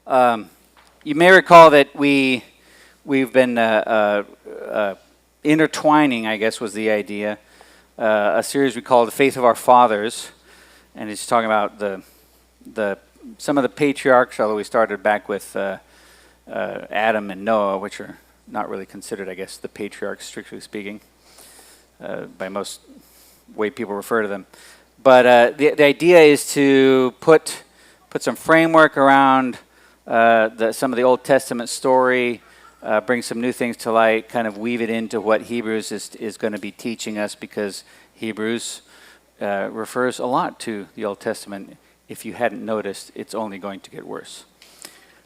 You may recall that we've been intertwining, I guess was the idea, a series we call The Faith of Our Fathers, and it's talking about some of the patriarchs, although we started back with Adam and Noah, which are not really considered, I guess, the patriarchs, strictly speaking, by most way people refer to them. But the idea is to put some framework around some of the Old Testament story, bring some new things to light, kind of weave it into what Hebrews is going to be teaching us, because Hebrews refers a lot to the Old Testament. If you hadn't noticed, it's only going to get worse.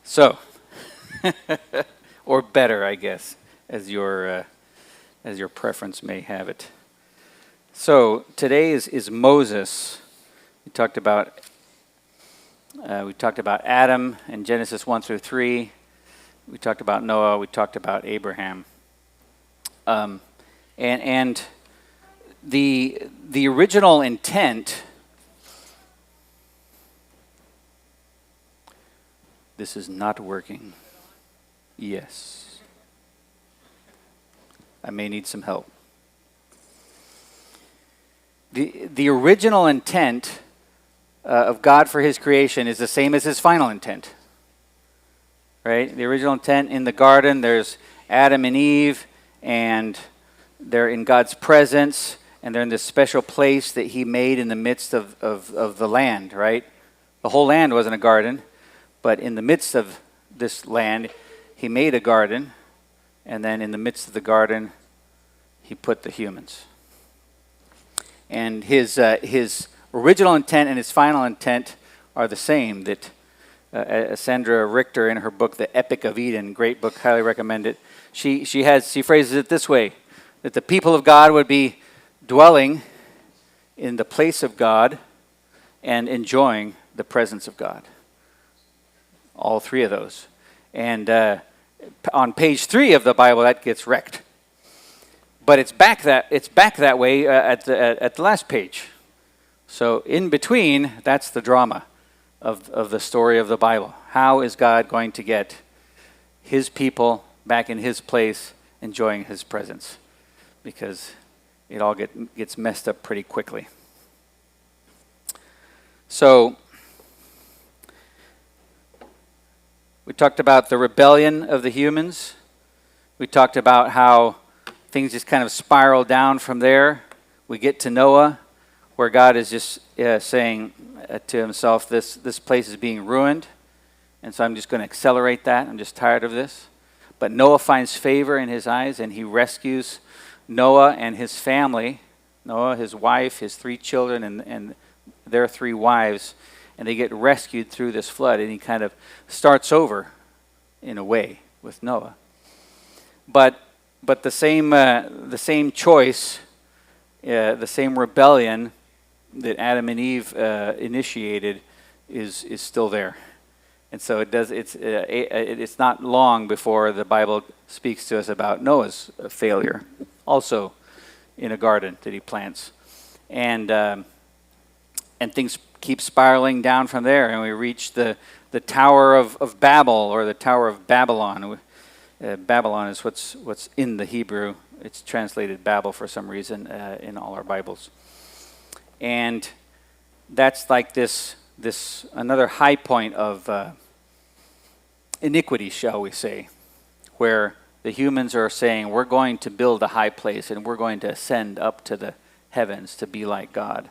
So, or better, I guess, as your preference may have it. So today is Moses. We talked about Adam in Genesis 1 through 3. We talked about Noah. We talked about Abraham. And the original intent. This is not working. Yes. I may need some help. The original intent of God for his creation is the same as his final intent. Right? The original intent in the garden, there's Adam and Eve, and they're in God's presence, and they're in this special place that he made in the midst of the land, right? The whole land wasn't a garden, but in the midst of this land, he made a garden, and then in the midst of the garden, he put the humans. And his original intent and his final intent are the same. That Sandra Richter, in her book, The Epic of Eden, great book, highly recommend it. She phrases it this way: that the people of God would be dwelling in the place of God and enjoying the presence of God. All three of those. And on page 3 of the Bible, that gets wrecked. But it's back that way at the last page. So in between, that's the drama of the story of the Bible. How is God going to get his people back in his place, enjoying his presence? Because it all gets messed up pretty quickly. So we talked about the rebellion of the humans. We talked about how things just kind of spiral down from there. We get to Noah, where God is just saying to himself, this place is being ruined, and so I'm just going to accelerate that. I'm just tired of this. But Noah finds favor in his eyes, and he rescues Noah and his family, Noah, his wife, his 3 children, and their 3 wives, and they get rescued through this flood, and he kind of starts over, in a way, with Noah. But the same choice, the same rebellion that Adam and Eve initiated is still there, and so it's not long before the Bible speaks to us about Noah's failure, also in a garden that he plants, and things keep spiraling down from there, and we reach the Tower of Babel, or the Tower of Babylon. Babylon is what's in the Hebrew. It's translated Babel for some reason in all our Bibles. And that's like this another high point of iniquity, shall we say, where the humans are saying, we're going to build a high place and we're going to ascend up to the heavens to be like God.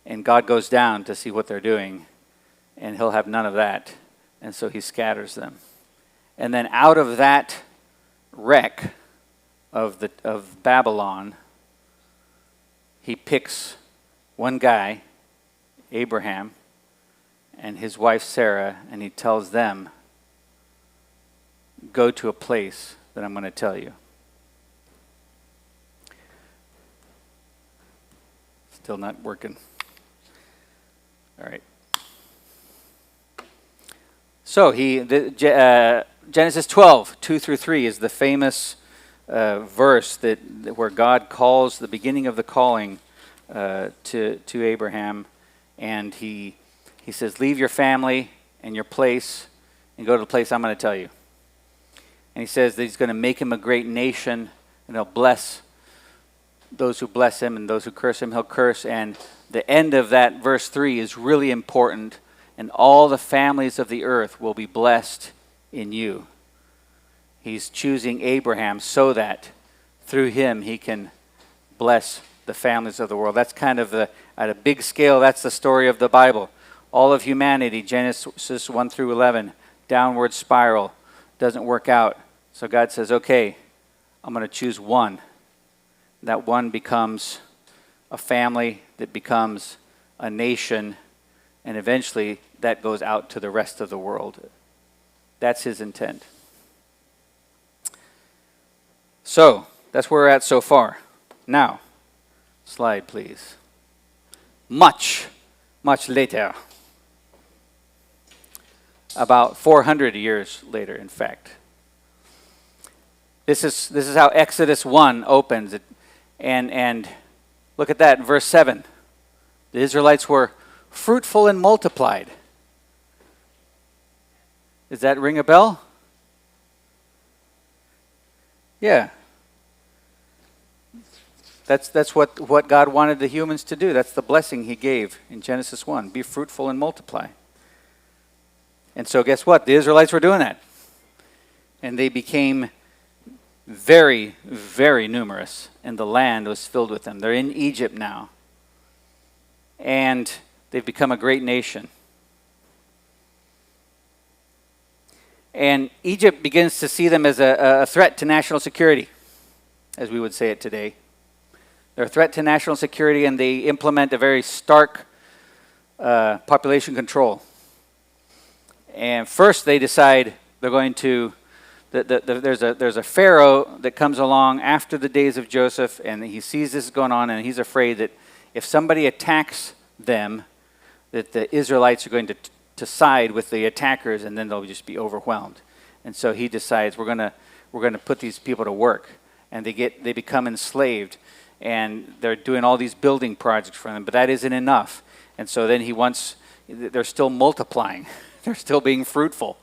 And God goes down to see what they're doing, and he'll have none of that. And so he scatters them. And then out of that wreck of Babylon, he picks one guy, Abraham, and his wife Sarah, and he tells them, go to a place that I'm going to tell you. Still not working. All right. So Genesis 12, 2 through 3 is the famous verse where God calls, the beginning of the calling to Abraham, and he says, leave your family and your place and go to the place I'm going to tell you. And he says that he's going to make him a great nation, and he'll bless those who bless him, and those who curse him, he'll curse. And the end of that verse 3 is really important. And all the families of the earth will be blessed in you. He's choosing Abraham so that through him he can bless the families of the world. That's kind of at a big scale, that's the story of the Bible. All of humanity, Genesis 1 through 11, downward spiral, doesn't work out. So God says, okay, I'm going to choose one. That one becomes a family that becomes a nation, and eventually that goes out to the rest of the world. That's his intent. So, that's where we're at so far. Now, slide please. Much later. About 400 years later, in fact. This is how Exodus 1 opens. And look at that in verse 7. The Israelites were fruitful and multiplied. Does that ring a bell? Yeah. That's what God wanted the humans to do. That's the blessing he gave in Genesis 1. Be fruitful and multiply. And so guess what? The Israelites were doing that. And they became very, very numerous. And the land was filled with them. They're in Egypt now. And they've become a great nation. And Egypt begins to see them as a threat to national security, as we would say it today. They're a threat to national security, and they implement a very stark population control. And first they decide they're going to, there's a Pharaoh that comes along after the days of Joseph, and he sees this going on, and he's afraid that if somebody attacks them, that the Israelites are going to side with the attackers, and then they'll just be overwhelmed. And so he decides we're gonna put these people to work, and they become enslaved, and they're doing all these building projects for them, but that isn't enough. And so then they're still multiplying, they're still being fruitful,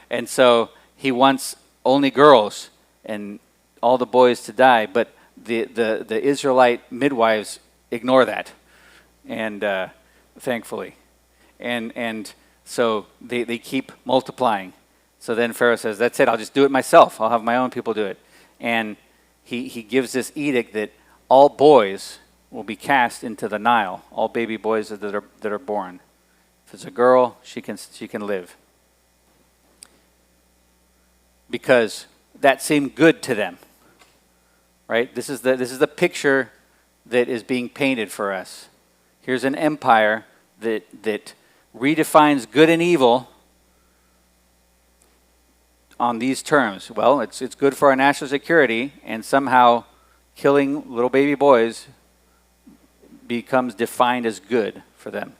and so he wants only girls and all the boys to die. But the Israelite midwives ignore that, and thankfully, and so they keep multiplying. So then Pharaoh says, that's it, I'll just do it myself. I'll have my own people do it. And he gives this edict that all boys will be cast into the Nile, all baby boys that are born. If it's a girl, she can live. Because that seemed good to them. Right? This is the picture that is being painted for us. Here's an empire that redefines good and evil on these terms. Well, it's good for our national security, and somehow killing little baby boys becomes defined as good for them.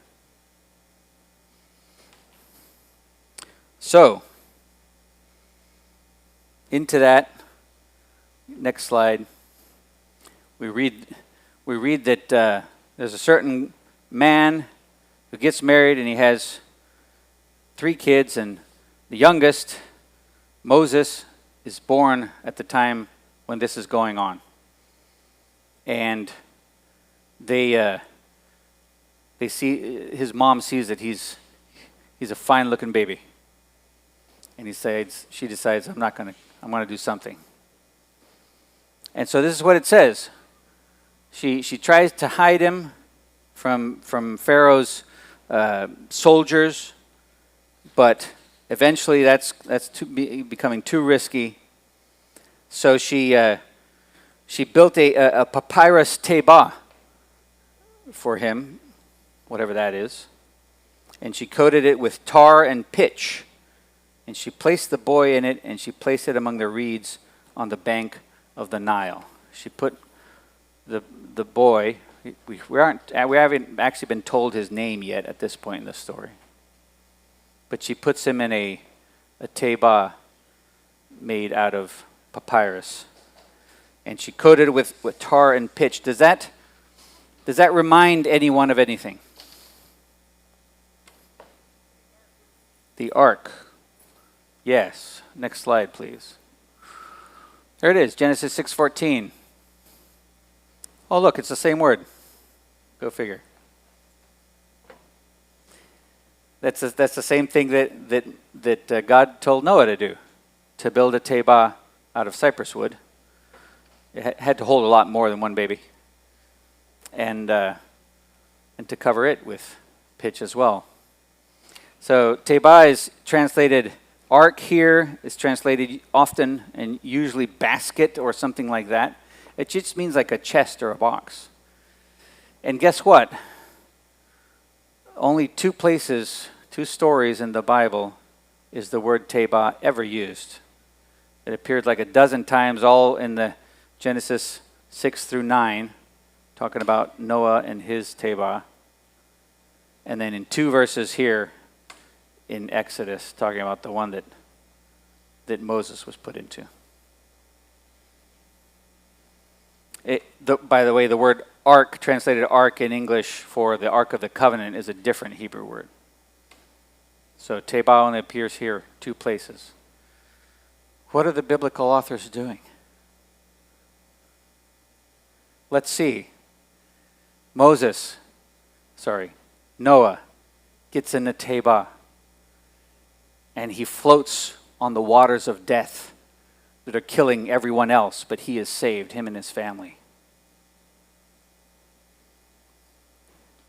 So, into that, next slide, we read that there's a certain man who gets married, and he has 3 kids, and the youngest, Moses, is born at the time when this is going on. And they see, his mom sees that he's a fine-looking baby, and she decides, I'm going to do something. And so this is what it says. She tries to hide him from Pharaoh's soldiers, but eventually that's becoming too risky. So she built a papyrus teba for him, whatever that is, and she coated it with tar and pitch, and she placed the boy in it, and she placed it among the reeds on the bank of the Nile. She put the boy. We haven't actually been told his name yet at this point in the story. But she puts him in a teba made out of papyrus. And she coated it with tar and pitch. Does that remind anyone of anything? The ark. Yes. Next slide, please. There it is, Genesis 6:14. Oh, look, it's the same word. Go figure. That's the same thing that God told Noah to do, to build a tebah out of cypress wood. It had to hold a lot more than one baby, and to cover it with pitch as well. So tebah is translated ark here. It's translated often and usually basket or something like that. It just means like a chest or a box. And guess what? Only two stories in the Bible is the word tebah ever used. It appeared like a dozen times, all in the Genesis 6 through 9, talking about Noah and his tebah. And then in 2 verses here in Exodus, talking about the one that Moses was put into. By the way, the word ark, translated ark in English for the Ark of the Covenant, is a different Hebrew word. So tebah only appears here 2 places. What are the biblical authors doing? Let's see. Noah gets in the tebah, and he floats on the waters of death that are killing everyone else, but he is saved, him and his family.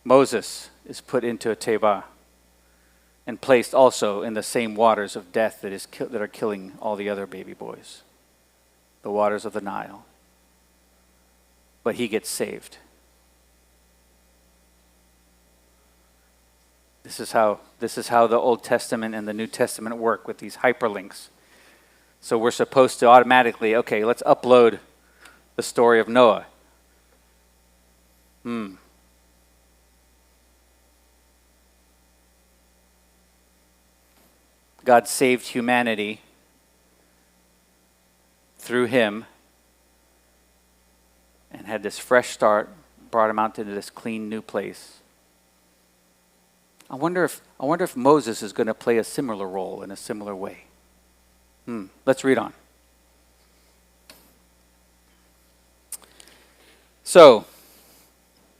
Moses is put into a tebah and placed also in the same waters of death that are killing all the other baby boys, the waters of the Nile. But he gets saved. This is how the Old Testament and the New Testament work with these hyperlinks. So we're supposed to automatically, okay, let's upload the story of Noah. God saved humanity through him and had this fresh start, brought him out into this clean new place. I wonder if Moses is going to play a similar role in a similar way. Let's read on. So,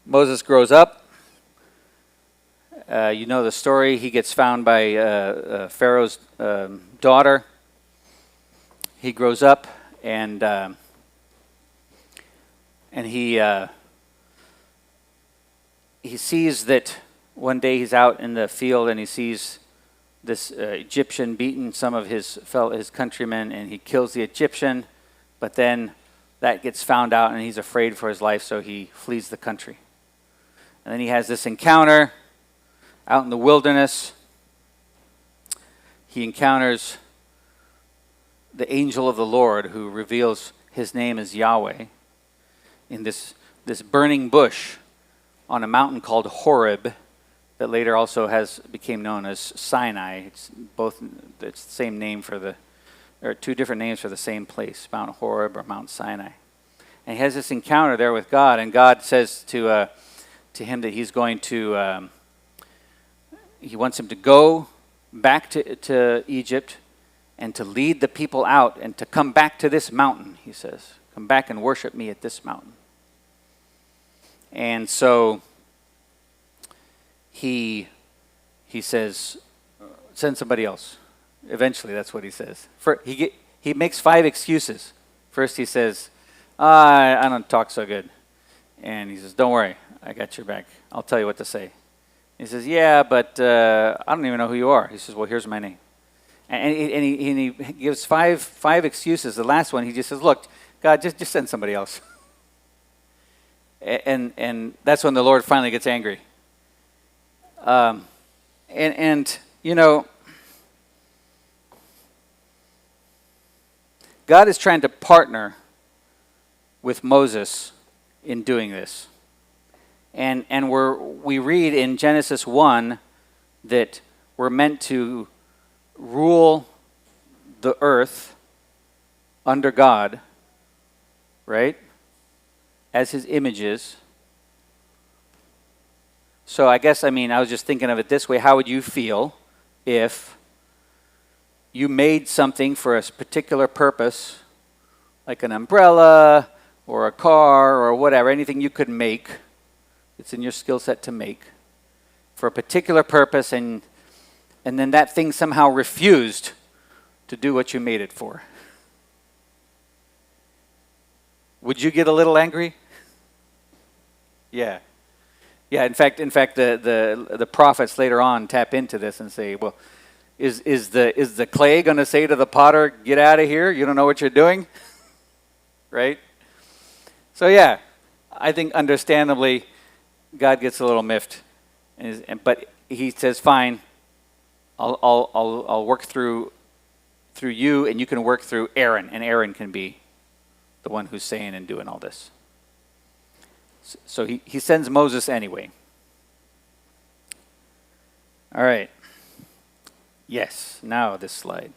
Moses grows up. You know the story. He gets found by Pharaoh's daughter. He grows up, and he sees that one day he's out in the field and he sees this Egyptian beating some of his countrymen, and he kills the Egyptian, but then that gets found out and he's afraid for his life, so he flees the country. And then he has this encounter out in the wilderness. He encounters the angel of the Lord, who reveals his name as Yahweh, in this burning bush on a mountain called Horeb, that later also became known as Sinai. It's the same name or 2 different names for the same place, Mount Horeb or Mount Sinai. And he has this encounter there with God, and God says to him that he's going to, he wants him to go back to Egypt and to lead the people out and to come back to this mountain, he says. Come back and worship me at this mountain. And so he says, send somebody else. Eventually, that's what he says. He makes 5 excuses. First, he says, I don't talk so good. And he says, don't worry, I got your back. I'll tell you what to say. He says, yeah, but I don't even know who you are. He says, well, here's my name. And he gives five excuses. The last one, he just says, look, God, just send somebody else. And that's when the Lord finally gets angry. And you know, God is trying to partner with Moses in doing this. And we read in Genesis 1 that we're meant to rule the earth under God, right? As his images. So I was just thinking of it this way. How would you feel if you made something for a particular purpose, like an umbrella or a car or whatever, anything you could make, it's in your skill set to make, for a particular purpose, and then that thing somehow refused to do what you made it for. Would you get a little angry? Yeah. Yeah, in fact, the prophets later on tap into this and say, well, is the clay going to say to the potter, get out of here, you don't know what you're doing? Right? So yeah, I think understandably, God gets a little miffed, but he says, fine, I'll work through you, and you can work through Aaron, and Aaron can be the one who's saying and doing all this. So he sends Moses anyway. All right. Yes, now this slide.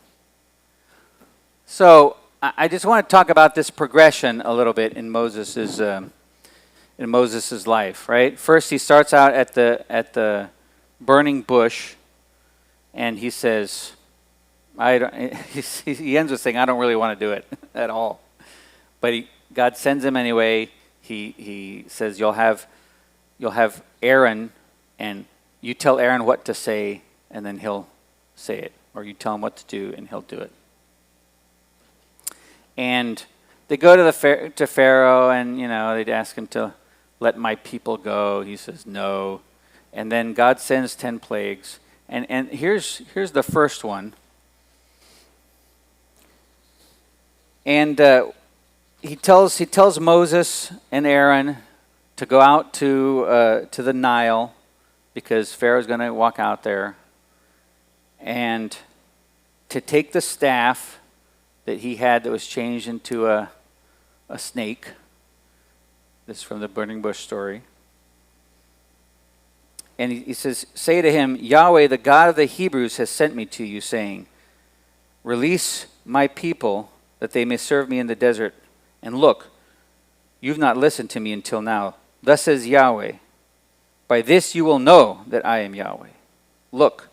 So I just want to talk about this progression a little bit in Moses's life, right? First, he starts out at the burning bush, and he says, he ends with saying, I don't really want to do it at all. But God sends him anyway. He says, you'll have Aaron, and you tell Aaron what to say, and then he'll say it. Or you tell him what to do, and he'll do it. And they go to Pharaoh, and they'd ask him to let my people go. He says no. And then God sends 10 plagues. And here's the first one. And he tells Moses and Aaron to go out to the Nile, because Pharaoh's going to walk out there, and to take the staff that he had that was changed into a snake. This is from the burning bush story. And he says, say to him, Yahweh, the God of the Hebrews, has sent me to you, saying, release my people that they may serve me in the desert. And look, you've not listened to me until now. Thus says Yahweh, by this you will know that I am Yahweh. Look,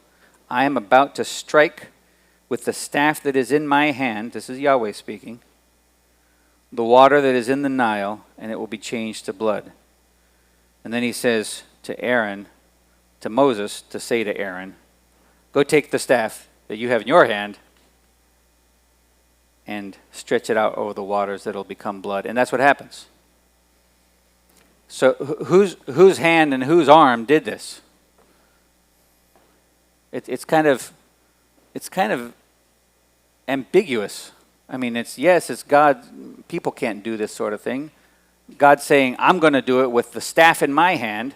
I am about to strike with the staff that is in my hand, this is Yahweh speaking, the water that is in the Nile, and it will be changed to blood. And then he says to Moses, to say to Aaron, go take the staff that you have in your hand and stretch it out over the waters, that it'll become blood. And that's what happens. So whose hand and whose arm did this? It's kind of ambiguous. I mean, it's God. People can't do this sort of thing. God's saying, I'm going to do it with the staff in my hand.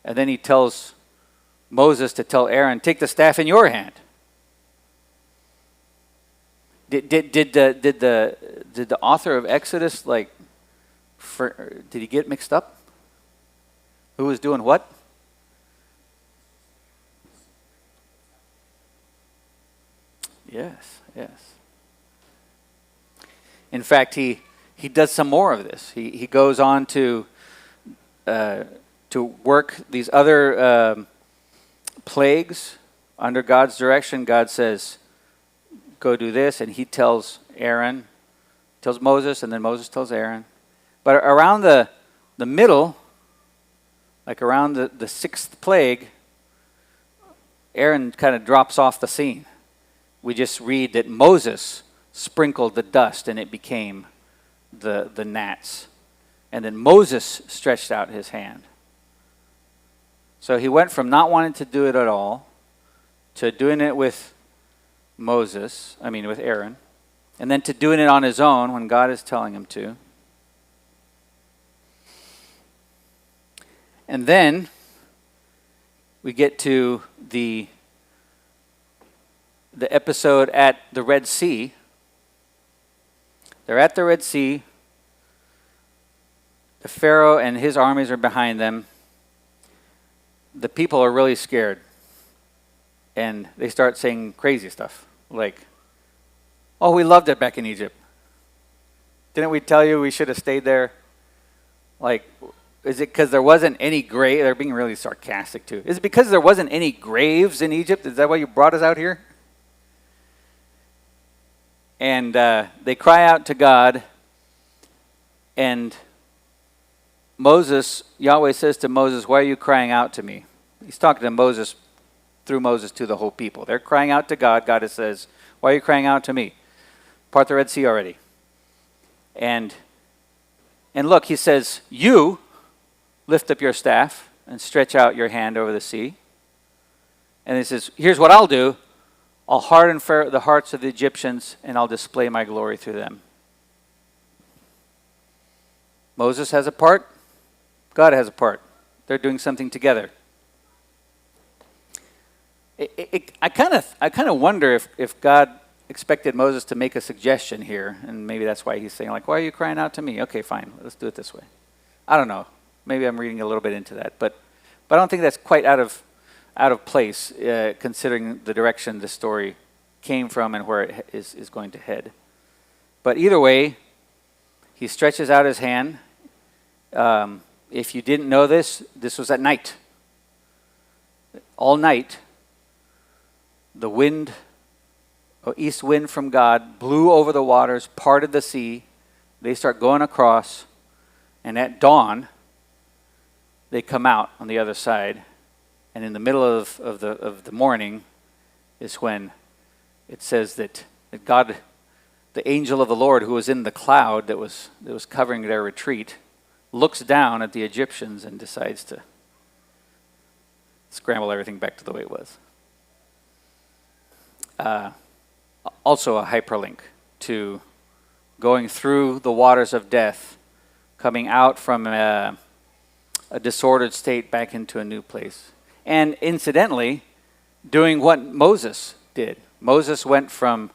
And then he tells Moses to tell Aaron, take the staff in your hand. Did the author of Exodus, did he get mixed up? Who was doing what? Yes. In fact, he does some more of this. He goes on to work these other plagues under God's direction. God says, go do this, and he tells Moses, and then Moses tells Aaron. But around the middle, like around the sixth plague, Aaron kind of drops off the scene. We just read that Moses sprinkled the dust, and it became the gnats. And then Moses stretched out his hand. So he went from not wanting to do it at all to doing it with Aaron, and then to doing it on his own when God is telling him to. And then we get to the episode at the Red Sea. They're at the Red Sea. The Pharaoh and his armies are behind them. The people are really scared. And they start saying crazy stuff. Like, oh, we loved it back in Egypt. Didn't we tell you we should have stayed there? Like, is it because there wasn't any grave? They're being really sarcastic too. Is it because there wasn't any graves in Egypt? Is that why you brought us out here? And they cry out to God, and Yahweh says to Moses, why are you crying out to me? He's talking to Moses, through Moses to the whole people. They're crying out to God. God says, why are you crying out to me? Part the Red Sea already. And look, he says, you lift up your staff and stretch out your hand over the sea. And he says, here's what I'll do. I'll harden the hearts of the Egyptians, and I'll display my glory through them. Moses has a part. God has a part. They're doing something together. I kind of wonder if God expected Moses to make a suggestion here, and maybe that's why he's saying, like, why are you crying out to me? Okay, fine, let's do it this way. I don't know. Maybe I'm reading a little bit into that, but I don't think that's quite out of place, considering the direction the story came from and where it is going to head. But either way, he stretches out his hand. If you didn't know this was at night. All night, the wind, east wind from God, blew over the waters, parted the sea. They start going across, and at dawn, they come out on the other side. And in the middle of the morning is when it says that God, the angel of the Lord, who was in the cloud that was covering their retreat, looks down at the Egyptians and decides to scramble everything back to the way it was. Also a hyperlink to going through the waters of death, coming out from a disordered state back into a new place. And incidentally, doing what Moses did. Moses went through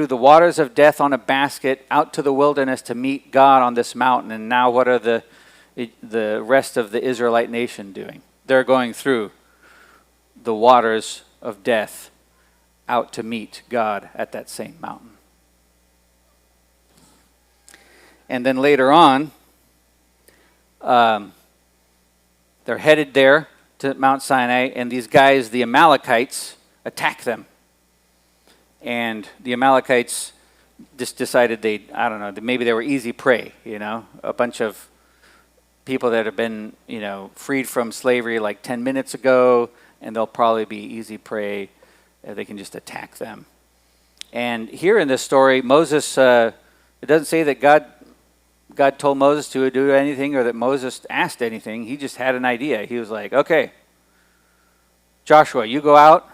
the waters of death on a basket out to the wilderness to meet God on this mountain. And now what are the rest of the Israelite nation doing? They're going through the waters of death out to meet God at that same mountain. And then later on, they're headed there to Mount Sinai, and these guys, the Amalekites, attack them. And the Amalekites just decided maybe they were easy prey, a bunch of people that have been, freed from slavery like 10 minutes ago, and they'll probably be easy prey. They can just attack them. And here in this story, Moses, it doesn't say that God told Moses to do anything or that Moses asked anything. He just had an idea. He was like, okay, Joshua, you go out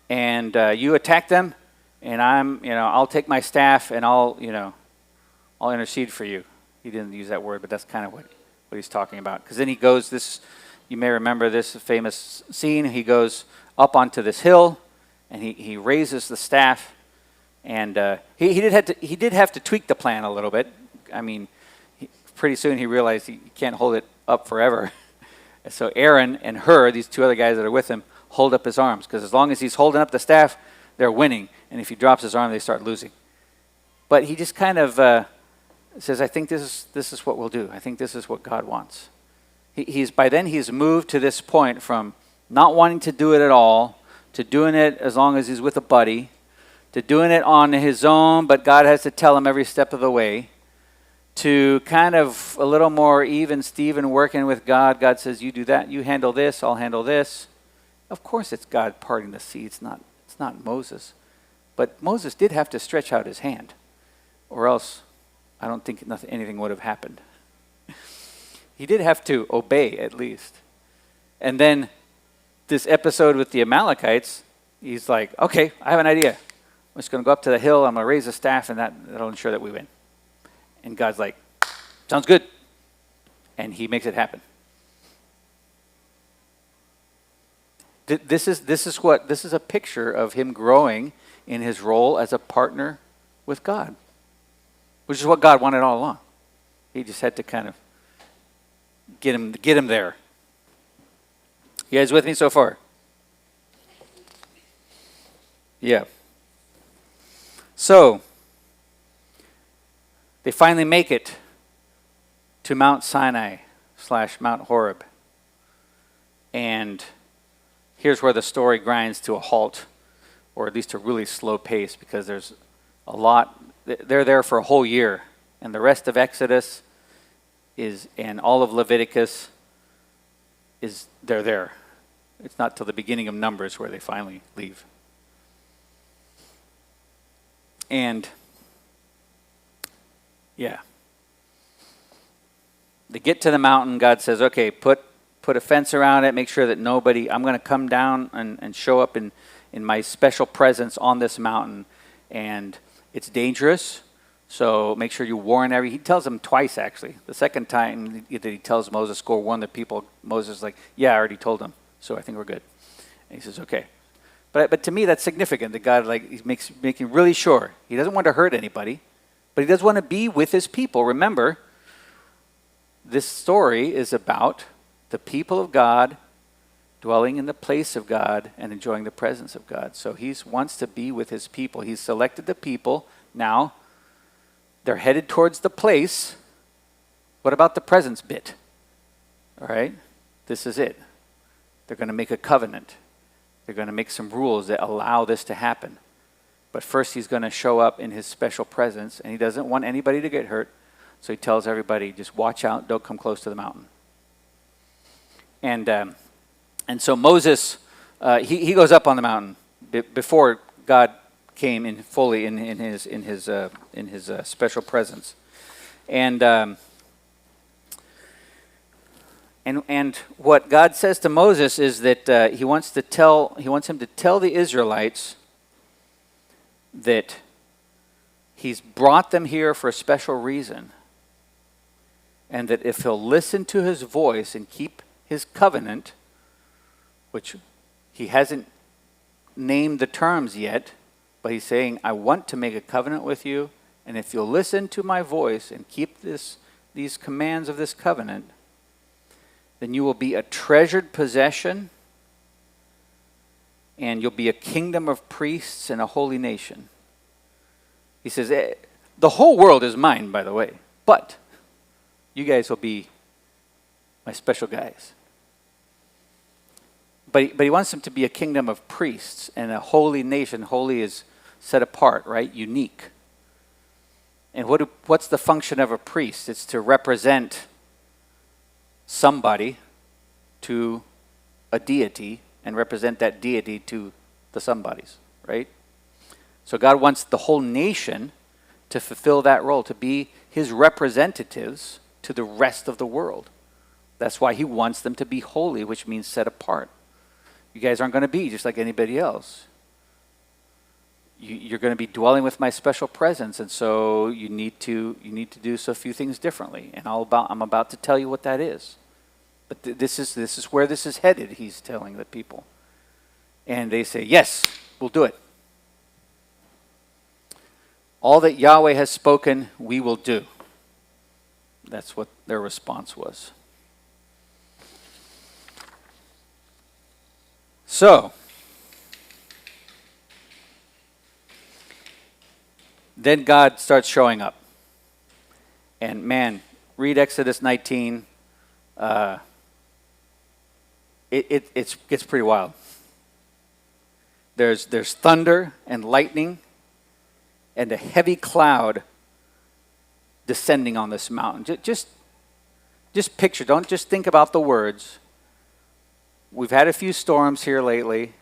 and you attack them, and I'll take my staff and I'll intercede for you. He didn't use that word, but that's kind of what he's talking about. Because then he goes, you may remember this famous scene. He goes up onto this hill and he raises the staff, and he did have to tweak the plan a little bit. I mean, pretty soon he realized he can't hold it up forever. So Aaron and these two other guys that are with him, hold up his arms, because as long as he's holding up the staff, they're winning. And if he drops his arm, they start losing. But he just kind of says, I think this is what we'll do. I think this is what God wants. By then he's moved to this point from not wanting to do it at all to doing it as long as he's with a buddy, to doing it on his own, but God has to tell him every step of the way, to kind of a little more even Steven working with God. God says, you do that, you handle this, I'll handle this. Of course it's God parting the sea, it's not Moses. But Moses did have to stretch out his hand, or else I don't think anything would have happened. He did have to obey at least. And then this episode with the Amalekites, he's like, okay, I have an idea. I'm just going to go up to the hill, I'm going to raise a staff, and that'll ensure that we win. And God's like, sounds good. And he makes it happen. This is a picture of him growing in his role as a partner with God, which is what God wanted all along. He just had to kind of get him there. You guys with me so far? Yeah. So, they finally make it to Mount Sinai / Mount Horeb. And here's where the story grinds to a halt, or at least a really slow pace, because there's a lot. They're there for a whole year. And the rest of Exodus and all of Leviticus they're there. It's not till the beginning of Numbers where they finally leave. And yeah. They get to the mountain. God says, okay, put a fence around it. Make sure that nobody, I'm going to come down and show up in my special presence on this mountain. And it's dangerous. So make sure you warn he tells them twice, actually. The second time that he tells Moses, go warn the people, Moses is like, yeah, I already told them. So I think we're good. And he says, okay. But to me, that's significant that God, he's making really sure. He doesn't want to hurt anybody, but he does want to be with his people. Remember, this story is about the people of God dwelling in the place of God and enjoying the presence of God. So he wants to be with his people. He's selected the people. Now, they're headed towards the place. What about the presence bit? All right? This is it. They're going to make a covenant. They're going to make some rules that allow this to happen. But first he's going to show up in his special presence, and he doesn't want anybody to get hurt. So he tells everybody, just watch out, don't come close to the mountain. And so Moses, he goes up on the mountain before God came in fully in his special presence. And what God says to Moses is that he wants him to tell the Israelites that he's brought them here for a special reason, and that if he'll listen to his voice and keep his covenant, which he hasn't named the terms yet, but he's saying, I want to make a covenant with you, and if you'll listen to my voice and keep these commands of this covenant, then you will be a treasured possession, and you'll be a kingdom of priests and a holy nation. He says, the whole world is mine, by the way, but you guys will be my special guys. But he wants them to be a kingdom of priests and a holy nation. Holy is set apart, right? Unique. And what's the function of a priest? It's to represent somebody to a deity and represent that deity to the somebodies, right? So God wants the whole nation to fulfill that role, to be his representatives to the rest of the world. That's why he wants them to be holy, which means set apart. You guys aren't going to be just like anybody else. You're going to be dwelling with my special presence, and so you need to do so a few things differently. And I'm about to tell you what that is. But this is where this is headed, he's telling the people. And they say, yes, we'll do it. All that Yahweh has spoken, we will do. That's what their response was. So, then God starts showing up. And man, read Exodus 19. It gets pretty wild. There's thunder and lightning and a heavy cloud descending on this mountain. Just picture, don't just think about the words. We've had a few storms here lately.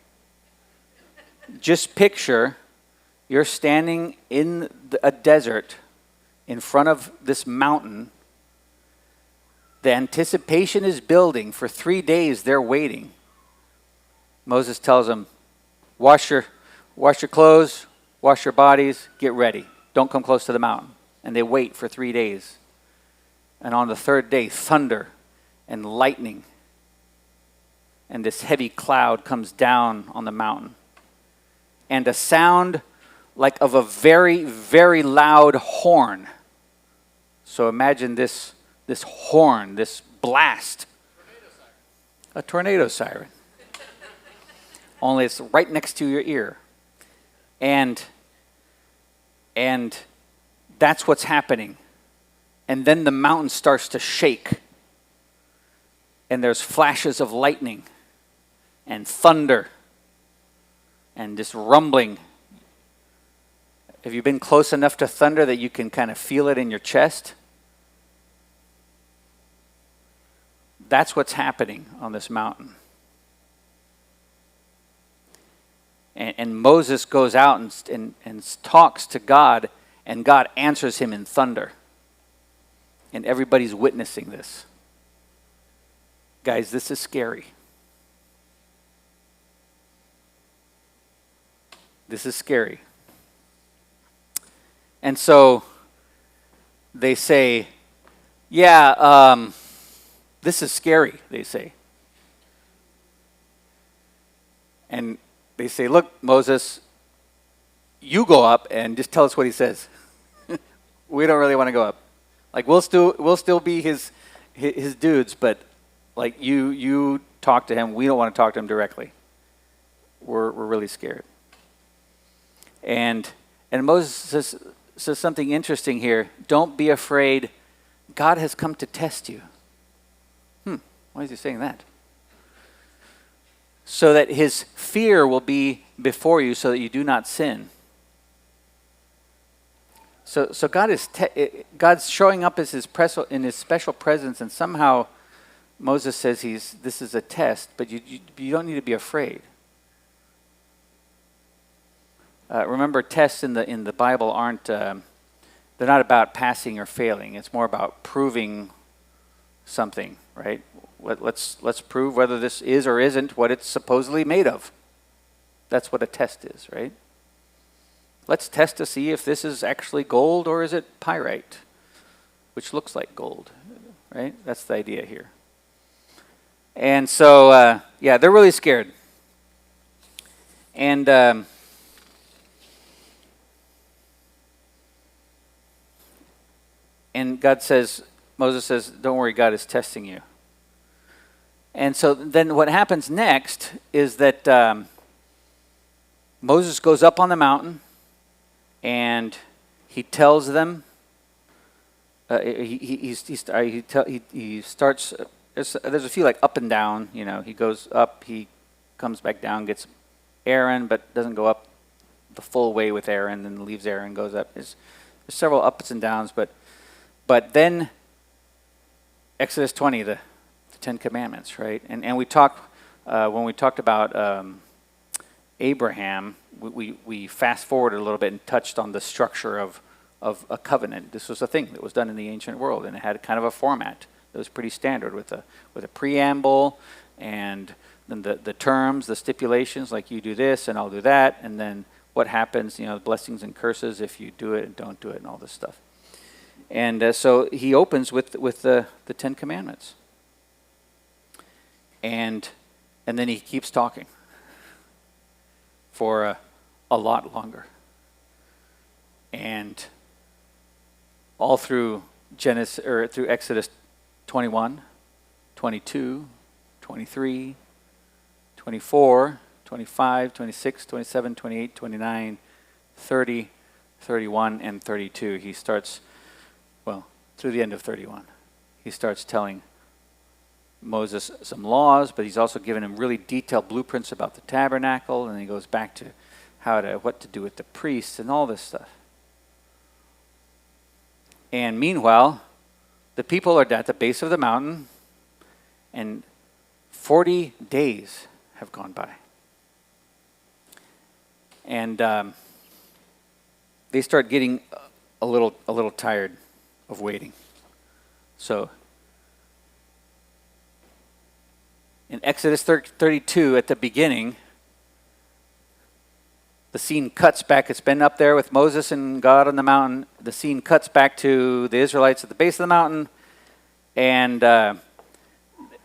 Just picture you're standing in a desert in front of this mountain. The anticipation is building. For 3 days, they're waiting. Moses tells them, wash your clothes, wash your bodies, get ready. Don't come close to the mountain. And they wait for 3 days. And on the third day, thunder and lightning. And this heavy cloud comes down on the mountain. And a sound like of a very, very loud horn. So imagine this horn, this blast. A tornado siren. Only it's right next to your ear. And that's what's happening. And then the mountain starts to shake. And there's flashes of lightning and thunder and this rumbling. Have you been close enough to thunder that you can kind of feel it in your chest? That's what's happening on this mountain. And Moses goes out and talks to God, and God answers him in thunder. And everybody's witnessing this. Guys, this is scary. This is scary. And so they say, yeah, this is scary, they say. And they say, look, Moses, you go up and just tell us what he says. We don't really want to go up. Like, we'll still be his dudes, but like you talk to him. We don't want to talk to him directly. We're really scared. And Moses says something interesting here. Don't be afraid. God has come to test you. Why is he saying that? So that his fear will be before you, so that you do not sin. So God God's showing up as in his special presence, and somehow Moses says this is a test, but you don't need to be afraid. Remember, tests in the Bible aren't they're not about passing or failing. It's more about proving something, right? Let's prove whether this is or isn't what it's supposedly made of. That's what a test is, right? Let's test to see if this is actually gold or is it pyrite, which looks like gold, right? That's the idea here. And so, they're really scared. And Moses says, don't worry, God is testing you. And so then what happens next is that Moses goes up on the mountain and he tells them, he starts, there's a few like up and down, he goes up, he comes back down, gets Aaron, but doesn't go up the full way with Aaron, then leaves Aaron, goes up. There's several ups and downs, but then Exodus 20, the Ten Commandments, right? And we talked, when we talked about Abraham, we fast forwarded a little bit and touched on the structure of a covenant. This was a thing that was done in the ancient world, and it had kind of a format that was pretty standard with a preamble, and then the terms, the stipulations, like you do this and I'll do that, and then what happens, blessings and curses if you do it and don't do it and all this stuff. And so he opens with the Ten Commandments. And then he keeps talking for a lot longer. And all through through Exodus 21, 22, 23, 24, 25, 26, 27, 28, 29, 30, 31, and 32. He starts, through the end of 31. He starts telling Moses some laws, but he's also given him really detailed blueprints about the tabernacle, and he goes back to what to do with the priests and all this stuff. And meanwhile, the people are at the base of the mountain, and 40 days have gone by. And they start getting a little tired of waiting. So in Exodus 32, at the beginning, the scene cuts back. It's been up there with Moses and God on the mountain. The scene cuts back to the Israelites at the base of the mountain, and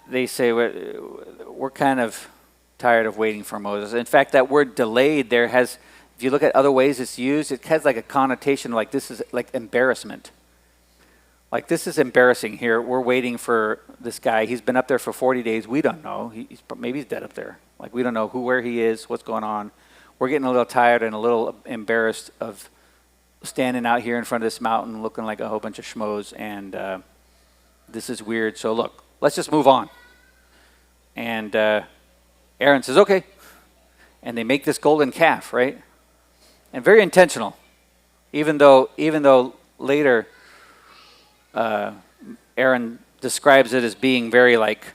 they say, we're kind of tired of waiting for Moses. In fact, that word delayed there has, if you look at other ways it's used, it has like a connotation like this is like embarrassment. Like, this is embarrassing here. We're waiting for this guy. He's been up there for 40 days. We don't know. Maybe he's dead up there. Like, we don't know where he is, what's going on. We're getting a little tired and a little embarrassed of standing out here in front of this mountain looking like a whole bunch of schmoes, and this is weird. So, look, let's just move on. And Aaron says, okay. And they make this golden calf, right? And very intentional. Even though later Aaron describes it as being very like,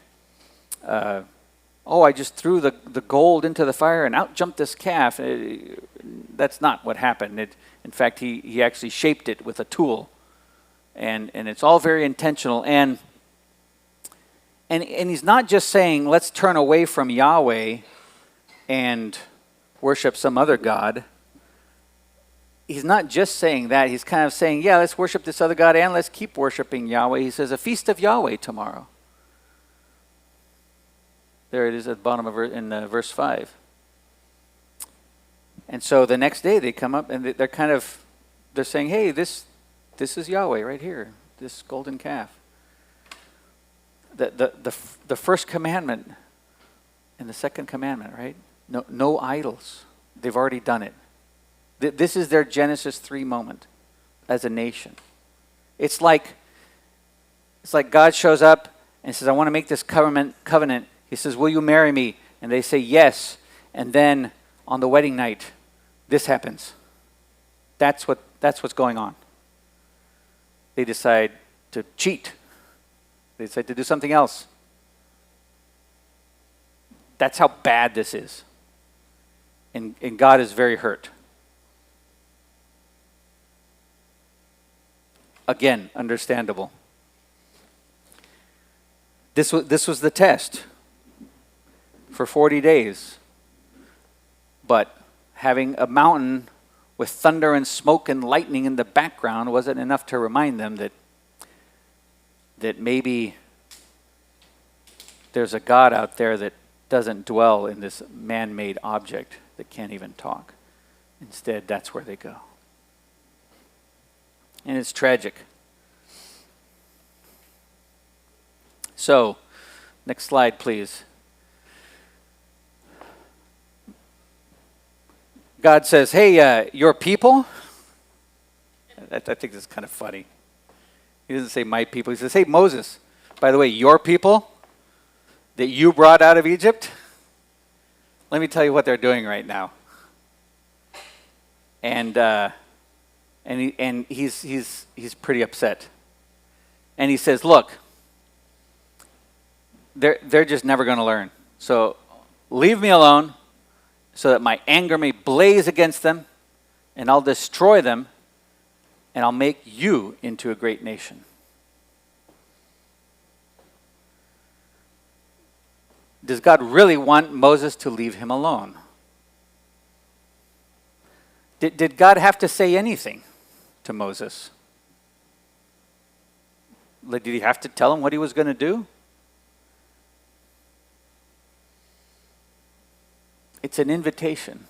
I just threw the gold into the fire and out jumped this calf. That's not what happened. In fact, he actually shaped it with a tool. And it's all very intentional. And he's not just saying, let's turn away from Yahweh and worship some other god. He's not just saying that. He's kind of saying, yeah, let's worship this other god and let's keep worshiping Yahweh. He says, a feast of Yahweh tomorrow. There it is at the bottom of verse 5. And so the next day they come up and they're saying, hey, this is Yahweh right here, this golden calf. The first commandment and the second commandment, right? No idols. They've already done it. This is their Genesis 3 moment as a nation. It's like God shows up and says, I want to make this covenant. He says, will you marry me? And they say yes. And then on the wedding night, this happens. That's what's going on. They decide to cheat. They decide to do something else. That's how bad this is. And God is very hurt. Again, understandable. This was the test for 40 days. But having a mountain with thunder and smoke and lightning in the background wasn't enough to remind them that maybe there's a God out there that doesn't dwell in this man-made object that can't even talk. Instead, that's where they go. And it's tragic. So, next slide, please. God says, hey, your people. I think this is kind of funny. He doesn't say my people. He says, hey, Moses, by the way, your people that you brought out of Egypt, let me tell you what they're doing right now. And he's pretty upset. And he says, look, they're just never going to learn. So leave me alone so that my anger may blaze against them, and I'll destroy them, and I'll make you into a great nation. Does God really want Moses to leave him alone? Did God have to say anything to Moses? Did he have to tell him what he was going to do? It's an invitation.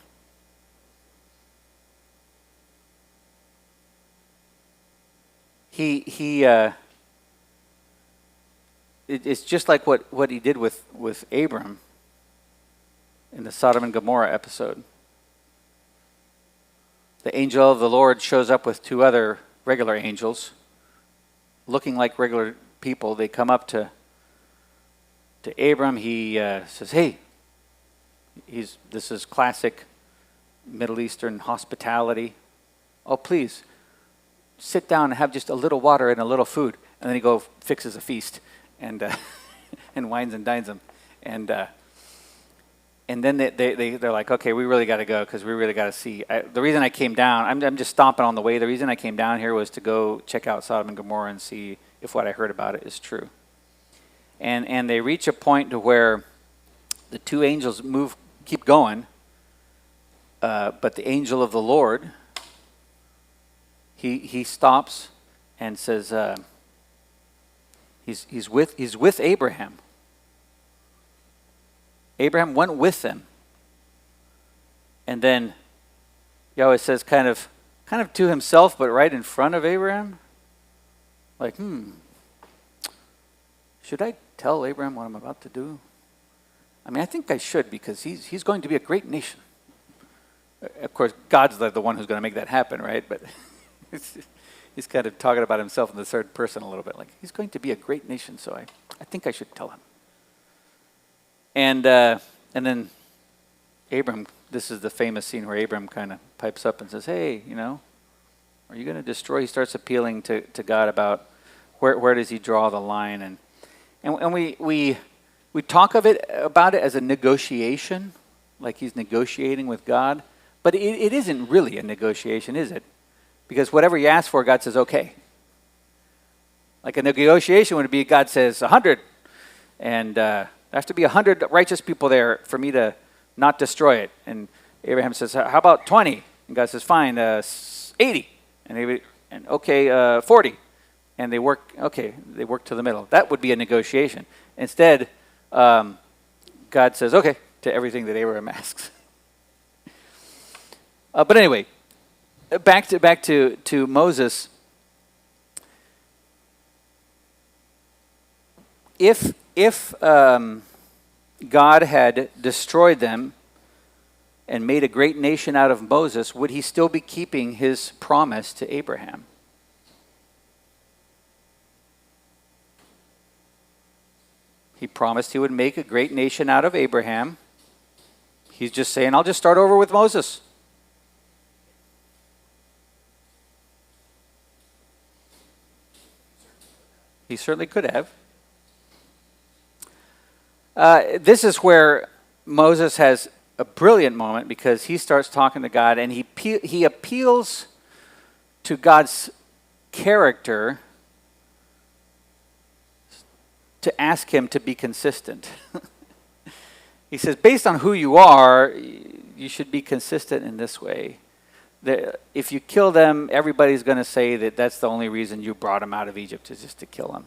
It's just like what he did with Abram in the Sodom and Gomorrah episode. The angel of the Lord shows up with two other regular angels, looking like regular people. They come up to Abram. He says, hey, this is classic Middle Eastern hospitality. Oh, please, sit down and have just a little water and a little food. And then he fixes a feast and and wines and dines them. And then they're like, okay, we really got to go because we really got to see. The reason I came down, I'm just stomping on the way. The reason I came down here was to go check out Sodom and Gomorrah and see if what I heard about it is true. And they reach a point to where the two angels keep going, but the angel of the Lord, he stops and says, he's with Abraham. Abraham went with them. And then Yahweh says kind of to himself, but right in front of Abraham, like, should I tell Abraham what I'm about to do? I mean, I think I should, because he's going to be a great nation. Of course, God's the one who's going to make that happen, right? But he's kind of talking about himself in the third person a little bit. Like, he's going to be a great nation, so I think I should tell him. And then Abram, this is the famous scene where Abram kind of pipes up and says, hey, Are you going to destroy? He starts appealing to God about where does he draw the line, and we talk about it as a negotiation, like he's negotiating with God, but it isn't really a negotiation, is it? Because whatever you ask for, God says okay. Like a negotiation would be God says 100, and there has to be 100 righteous people there for me to not destroy it. And Abraham says, how about 20? And God says, fine, 80. And okay, 40. And they work to the middle. That would be a negotiation. Instead, God says, okay, to everything that Abraham asks. But anyway, back to Moses. If God had destroyed them and made a great nation out of Moses, would he still be keeping his promise to Abraham? He promised he would make a great nation out of Abraham. He's just saying, I'll just start over with Moses. He certainly could have. This is where Moses has a brilliant moment, because he starts talking to God and he appeals to God's character to ask him to be consistent. He says, based on who you are, you should be consistent in this way. If you kill them, everybody's going to say that that's the only reason you brought them out of Egypt, is just to kill them.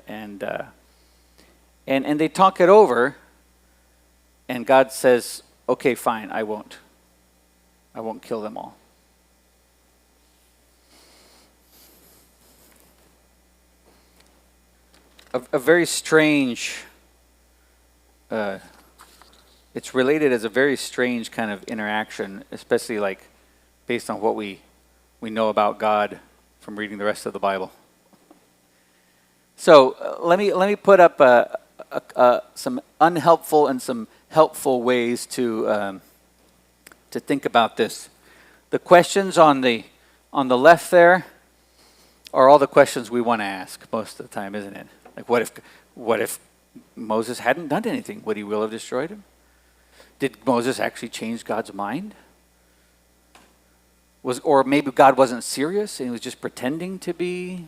And they talk it over, and God says, okay, fine, I won't kill them all. A very strange, it's related as a very strange kind of interaction, especially like based on what we know about God from reading the rest of the Bible. So let me put up some unhelpful and some helpful ways to think about this. The questions on the left there are all the questions we want to ask most of the time, isn't it? Like, what if Moses hadn't done anything? Would he will have destroyed him? Did Moses actually change God's mind? Or maybe God wasn't serious and he was just pretending to be,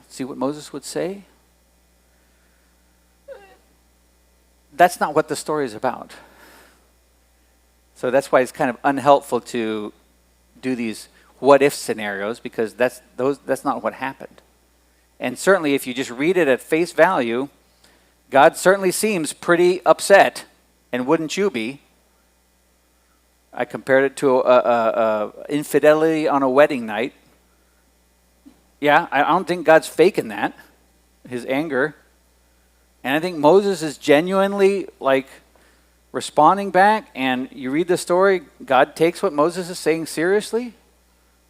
see what Moses would say? That's not what the story is about. So that's why it's kind of unhelpful to do these what-if scenarios, because that's not what happened. And certainly if you just read it at face value, God certainly seems pretty upset, and wouldn't you be? I compared it to infidelity on a wedding night. Yeah, I don't think God's faking that, his anger. And I think Moses is genuinely responding back, and you read the story, God takes what Moses is saying seriously.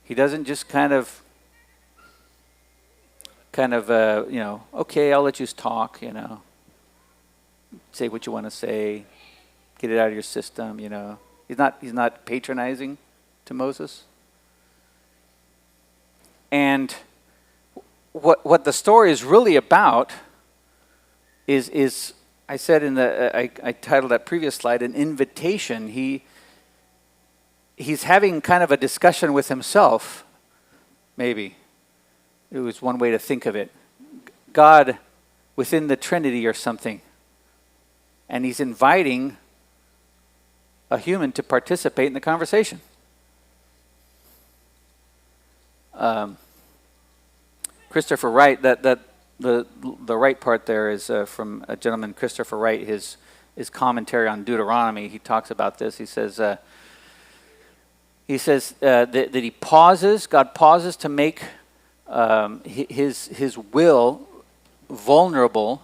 He doesn't just kind of okay, I'll let you talk, say what you want to say, get it out of your system, He's not patronizing to Moses. And what the story is really about is I said I titled that previous slide an invitation. He's having kind of a discussion with himself, maybe. It was one way to think of it. God within the Trinity or something. And he's inviting a human to participate in the conversation. Christopher Wright, the right part there is from a gentleman, Christopher Wright, his commentary on Deuteronomy. He talks about this. He says that God pauses to make his will vulnerable,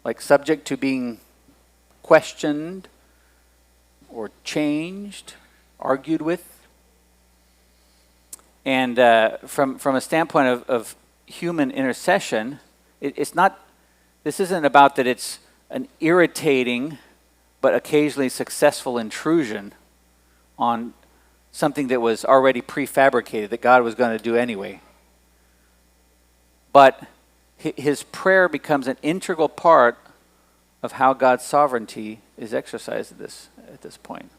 like subject to being questioned or changed, argued with. And from a standpoint of human intercession, this isn't about that it's an irritating but occasionally successful intrusion on something that was already prefabricated that God was going to do anyway. But his prayer becomes an integral part of how God's sovereignty is exercised at this point.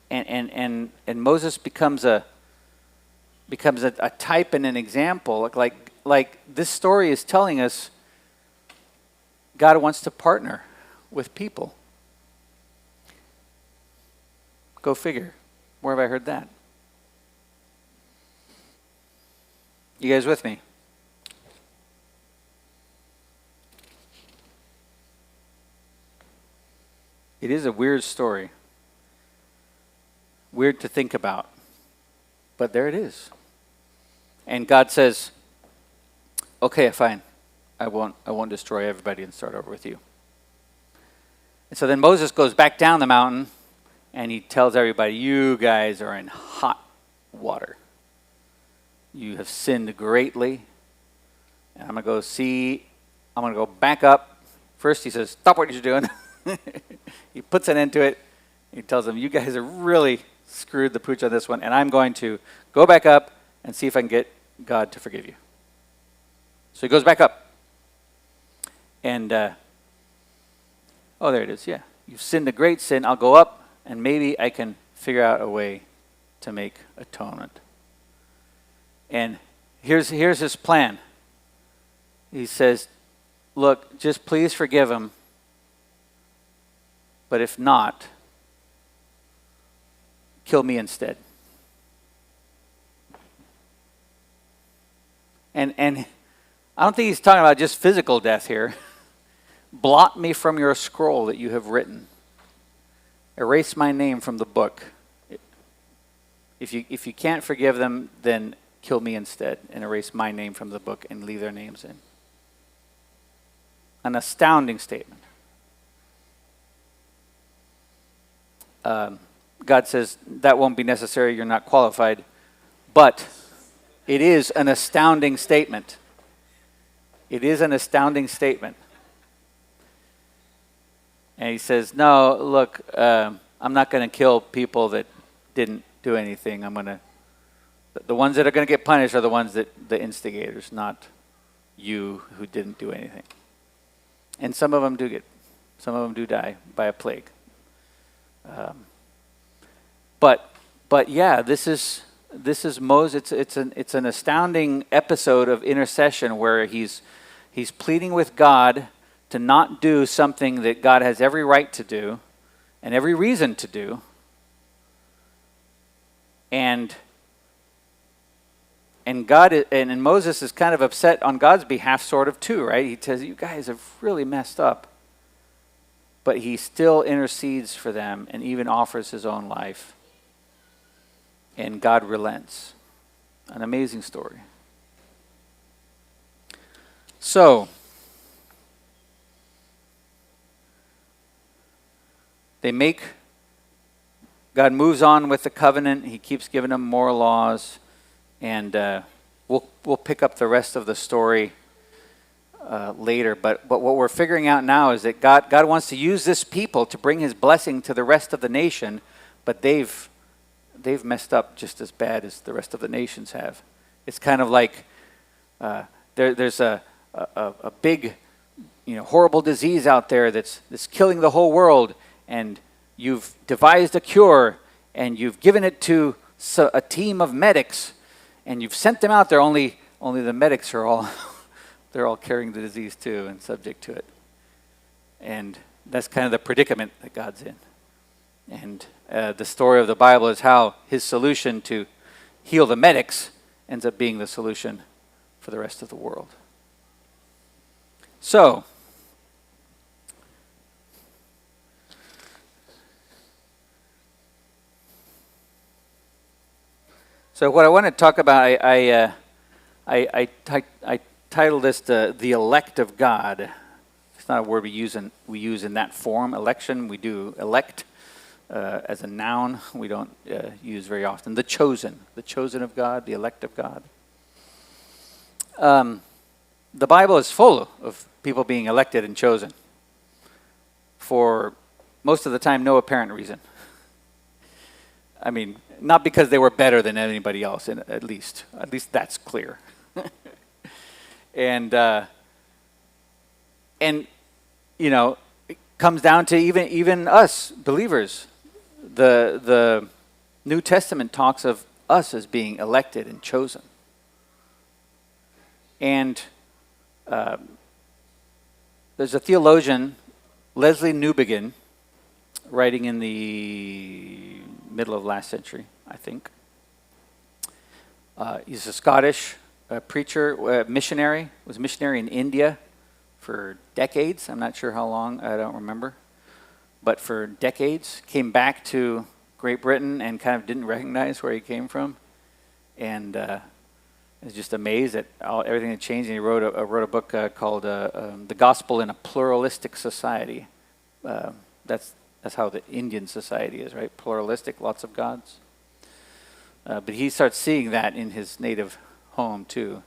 And Moses becomes a type and an example. Like this story is telling us God wants to partner with people. Go figure. Where have I heard that? You guys with me? It is a weird story. Weird to think about. But there it is. And God says, okay, fine. I won't destroy everybody and start over with you. And so then Moses goes back down the mountain and he tells everybody, you guys are in hot water. You have sinned greatly. And I'm going to go back up. First he says, stop what you're doing. He puts an end to it. He tells them, you guys are really screwed the pooch on this one, and I'm going to go back up and see if I can get God to forgive you. So he goes back up. And, there it is, yeah. You've sinned a great sin. I'll go up, and maybe I can figure out a way to make atonement. And here's his plan. He says, look, just please forgive him. But if not, kill me instead. And I don't think he's talking about just physical death here. Blot me from your scroll that you have written. Erase my name from the book. If you can't forgive them, then kill me instead and erase my name from the book and leave their names in. An astounding statement. God says, that won't be necessary, you're not qualified. But it is an astounding statement. It is an astounding statement. And he says, no, look, I'm not going to kill people that didn't do anything. The ones that are going to get punished are the ones the instigators, not you who didn't do anything. And some of them do die by a plague. But yeah, this is Moses. It's an astounding episode of intercession where he's pleading with God to not do something that God has every right to do and every reason to do. And Moses is kind of upset on God's behalf, sort of too, right? He says, you guys have really messed up. But he still intercedes for them and even offers his own life. And God relents. An amazing story. So, God moves on with the covenant. He keeps giving them more laws. And we'll pick up the rest of the story later. But what we're figuring out now is that God wants to use this people to bring his blessing to the rest of the nation, but they've messed up just as bad as the rest of the nations have. It's kind of like there's a big, horrible disease out there that's killing the whole world, and you've devised a cure, and you've given it to a team of medics, and you've sent them out there. Only the medics are all they're all carrying the disease too and subject to it. And that's kind of the predicament that God's in. And the story of the Bible is how his solution to heal the medics ends up being the solution for the rest of the world. So, what I want to talk about, I titled this the elect of God. It's not a word we use in that form. Election, we do elect as a noun. We don't use very often. The chosen of God, the elect of God. The Bible is full of people being elected and chosen for most of the time no apparent reason. I mean, not because they were better than anybody else, at least that's clear. and you know, it comes down to even us believers. The New Testament talks of us as being elected and chosen. And there's a theologian, Leslie Newbigin, writing in the middle of last century, I think. He's a Scottish preacher, missionary, was a missionary in India for decades. I'm not sure how long, I don't remember. But for decades, came back to Great Britain and kind of didn't recognize where he came from. And was just amazed at everything that changed. And he wrote a book called The Gospel in a Pluralistic Society. That's how the Indian society is, right? Pluralistic, lots of gods. But he starts seeing that in his native home too,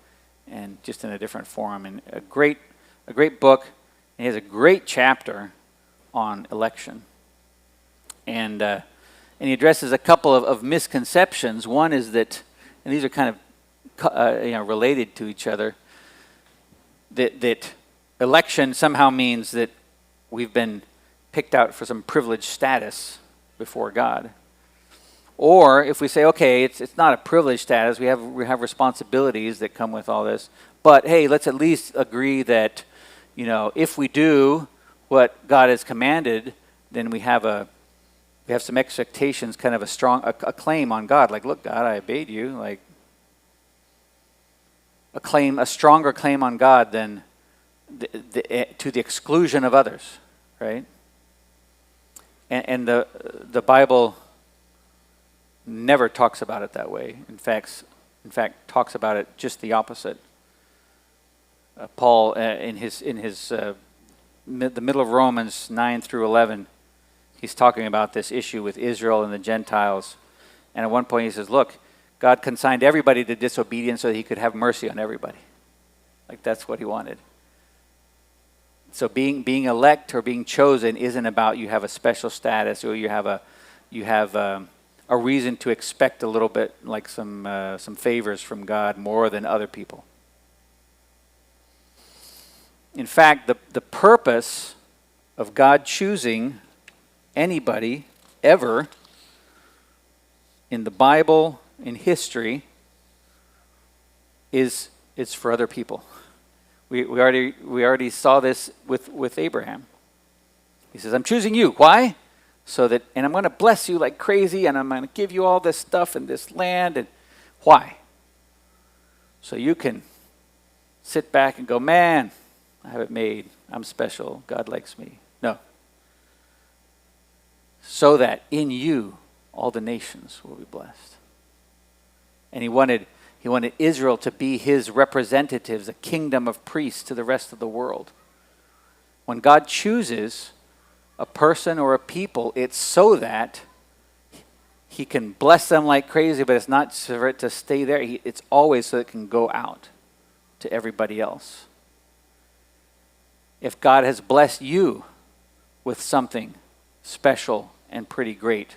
and just in a different form. And a great book. And he has a great chapter on election. And he addresses a couple of misconceptions. One is that, and these are kind of related to each other, that election somehow means that we've been picked out for some privileged status before God. Or if we say, okay, it's not a privileged status, we have responsibilities that come with all this, but hey, let's at least agree that, if we do what God has commanded, then we have some expectations, kind of a claim on God. Like, look, God, I obeyed you. Like, a stronger claim on God than to the exclusion of others, right? And the Bible never talks about it that way. In fact, talks about it just the opposite. Paul, in the middle of Romans 9 through 11, he's talking about this issue with Israel and the Gentiles. And at one point he says, look, God consigned everybody to disobedience so that he could have mercy on everybody. Like, that's what he wanted. So being elect or being chosen isn't about you have a special status or you have a reason to expect a little bit, like some favors from God more than other people. In fact, the purpose of God choosing anybody ever in the Bible, in history, is for other people. We already saw this with Abraham. He says, I'm choosing you. Why? And I'm going to bless you like crazy, and I'm going to give you all this stuff and this land. And why? So you can sit back and go, man, I have it made. I'm special. God likes me. No. So that in you all the nations will be blessed. And he wanted Israel to be his representatives, a kingdom of priests to the rest of the world. When God chooses a person or a people, it's so that he can bless them like crazy, but it's not for it to stay there. It's always so it can go out to everybody else. If God has blessed you with something special and pretty great,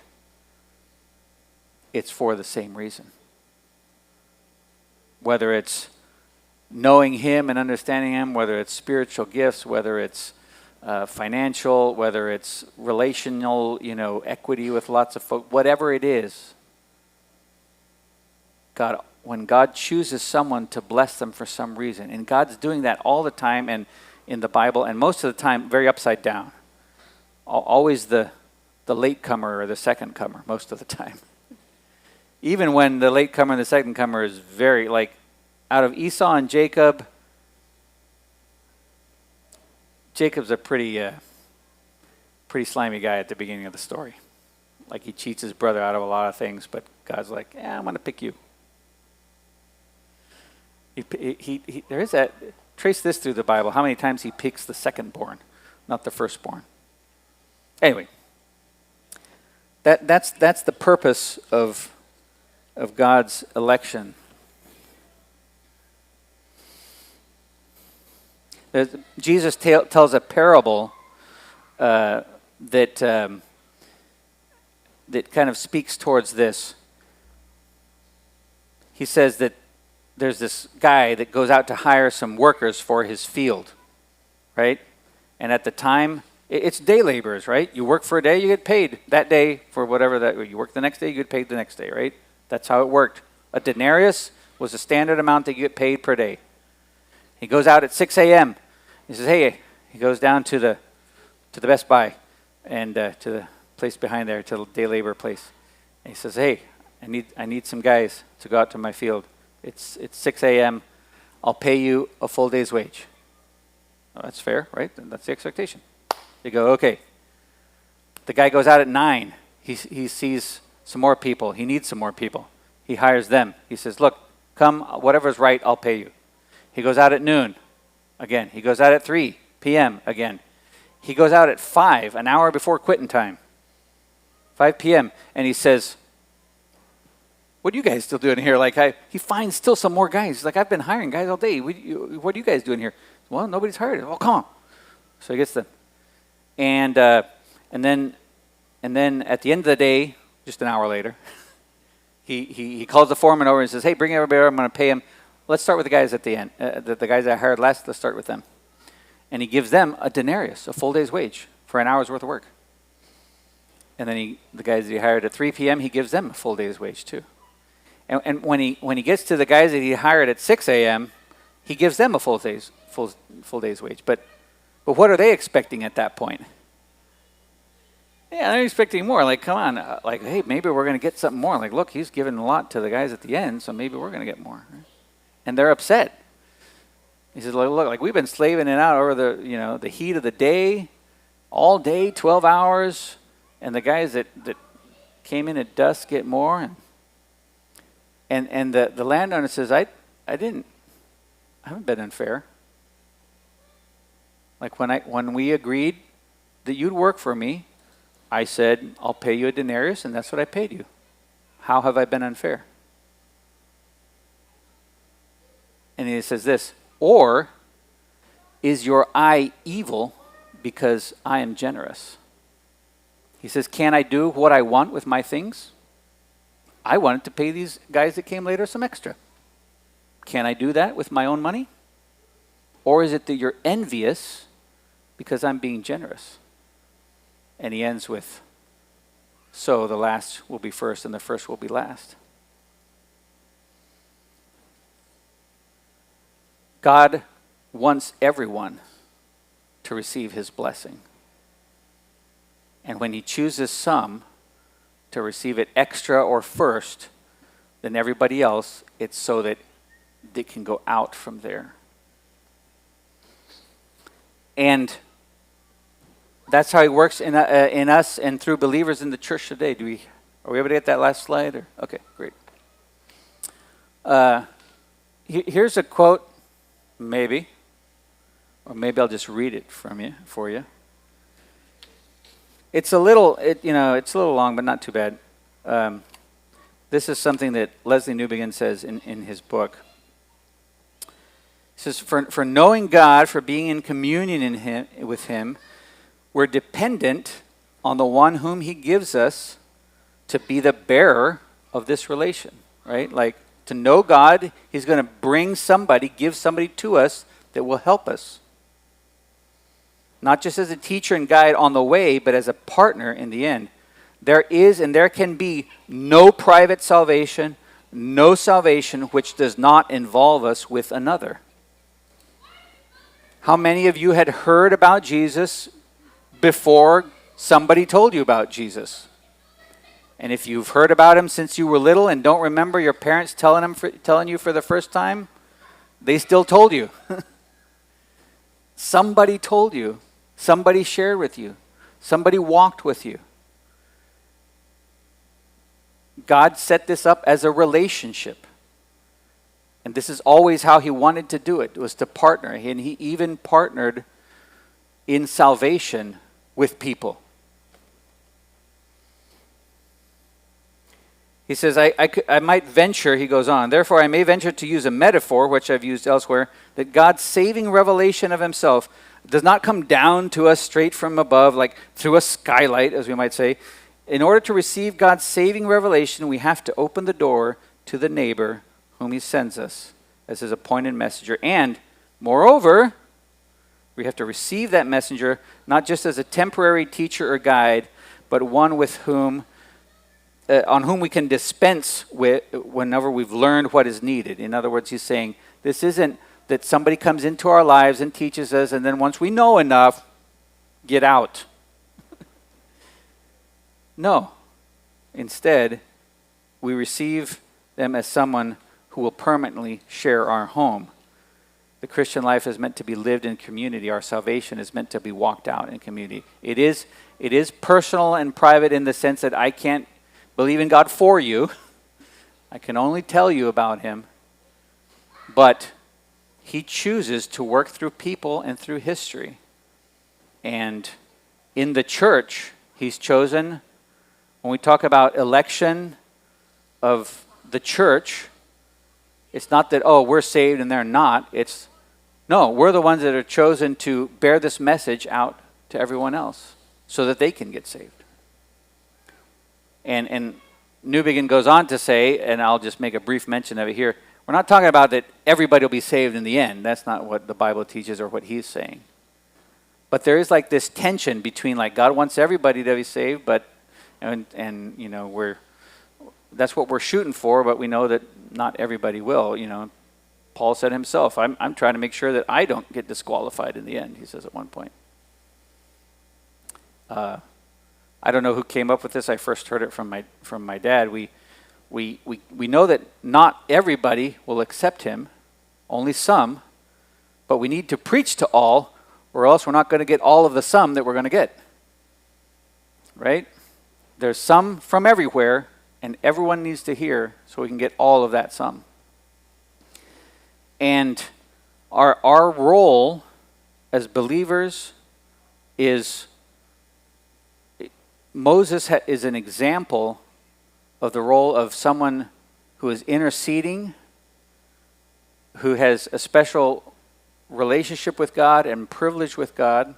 it's for the same reason. Whether it's knowing him and understanding him, whether it's spiritual gifts, whether it's financial, whether it's relational, equity with lots of folks, whatever it is, when God chooses someone to bless them for some reason, and God's doing that all the time and in the Bible, and most of the time very upside down. Always the late comer or the second comer most of the time. Even when the late comer and the second comer is very, like, out of Esau and Jacob, Jacob's a pretty slimy guy at the beginning of the story. Like, he cheats his brother out of a lot of things, but God's like, I'm going to pick you. There is that. Trace this through the Bible, how many times he picks the secondborn, not the firstborn. Anyway, that's the purpose of God's election. Jesus tells a parable that that kind of speaks towards this. He says that there's this guy that goes out to hire some workers for his field, right? And at the time, it's day laborers, right? You work for a day, you get paid that day for whatever that, you work the next day, you get paid the next day, right? That's how it worked. A denarius was a standard amount that you get paid per day. He goes out at 6 a.m. He says, hey, he goes down to the Best Buy and to the place behind there, to the day labor place. And he says, hey, I need some guys to go out to my field. It's 6 a.m. I'll pay you a full day's wage. Well, that's fair, right? That's the expectation. They go, okay. The guy goes out at 9. He sees some more people. He needs some more people. He hires them. He says, look, come, whatever's right, I'll pay you. He goes out at noon again. He goes out at 3 p.m. again. He goes out at 5, an hour before quitting time, 5 p.m., and he says, what are you guys still doing here? Like, he finds still some more guys. He's like, I've been hiring guys all day. What are you guys doing here? Well, nobody's hired. Well, come on. So he gets them. And then at the end of the day, just an hour later, he calls the foreman over and says, hey, bring everybody over. I'm going to pay him. Let's start with the guys at the end. The guys I hired last, let's start with them. And he gives them a denarius, a full day's wage for an hour's worth of work. And then the guys that he hired at 3 p.m., he gives them a full day's wage too. And when he gets to the guys that he hired at 6 a.m., he gives them a full day's wage. But what are they expecting at that point? Yeah, they're expecting more. Like, come on. Like, hey, maybe we're going to get something more. Like, look, he's giving a lot to the guys at the end, so maybe we're going to get more. And they're upset. He says, look, like we've been slaving it out over the heat of the day, all day, 12 hours, and the guys that came in at dusk get more. And the landowner says, I haven't been unfair. Like when we agreed that you'd work for me, I said, I'll pay you a denarius, and that's what I paid you. How have I been unfair? And he says this, or is your eye evil because I am generous? He says, can I do what I want with my things? I wanted to pay these guys that came later some extra. Can I do that with my own money? Or is it that you're envious because I'm being generous? And he ends with, so the last will be first and the first will be last. God wants everyone to receive his blessing. And when he chooses some to receive it extra or first than everybody else, it's so that they can go out from there. And that's how he works in us and through believers in the church today. Are we able to get that last slide? Okay, great. Here's a quote, maybe, or maybe I'll just read it for you. It's a little long, but not too bad. This is something that Leslie Newbegin says in his book. He says, for knowing God, for being in communion with him, we're dependent on the one whom he gives us to be the bearer of this relation, right? Like, to know God, he's going to give somebody to us that will help us. Not just as a teacher and guide on the way, but as a partner in the end. There is and there can be no private salvation, no salvation which does not involve us with another. How many of you had heard about Jesus before somebody told you about Jesus? And if you've heard about him since you were little and don't remember your parents telling you for the first time, they still told you. Somebody told you. Somebody shared with you. Somebody walked with you. God set this up as a relationship. And this is always how he wanted to do it, was to partner. And he even partnered in salvation with people. He says, I might venture, he goes on, therefore I may venture to use a metaphor, which I've used elsewhere, that God's saving revelation of himself does not come down to us straight from above, like through a skylight, as we might say. In order to receive God's saving revelation, we have to open the door to the neighbor whom he sends us as his appointed messenger. And, moreover, we have to receive that messenger not just as a temporary teacher or guide, but one with whom, on whom we can dispense with whenever we've learned what is needed. In other words, he's saying, this isn't that somebody comes into our lives and teaches us, and then once we know enough, get out. No. Instead, we receive them as someone who will permanently share our home. The Christian life is meant to be lived in community. Our salvation is meant to be walked out in community. It is personal and private in the sense that I can't believe in God for you. I can only tell you about him. But he chooses to work through people and through history. And in the church, he's chosen, when we talk about election of the church, it's not that, oh, we're saved and they're not. It's, no, we're the ones that are chosen to bear this message out to everyone else so that they can get saved. And Newbegin goes on to say, and I'll just make a brief mention of it here, we're not talking about that everybody will be saved in the end. That's not what the Bible teaches or what he's saying. But there is like this tension between like God wants everybody to be saved, but and you know that's what we're shooting for, but we know that not everybody will. You know, Paul said himself, I'm trying to make sure that I don't get disqualified in the end, he says at one point. I don't know who came up with this. I first heard it from my dad. We know that not everybody will accept him, only some, but we need to preach to all, or else we're not going to get all of the some that we're going to get. Right? There's some from everywhere, and everyone needs to hear so we can get all of that some. And our role as believers is, Moses is an example of the role of someone who is interceding, who has a special relationship with God and privilege with God.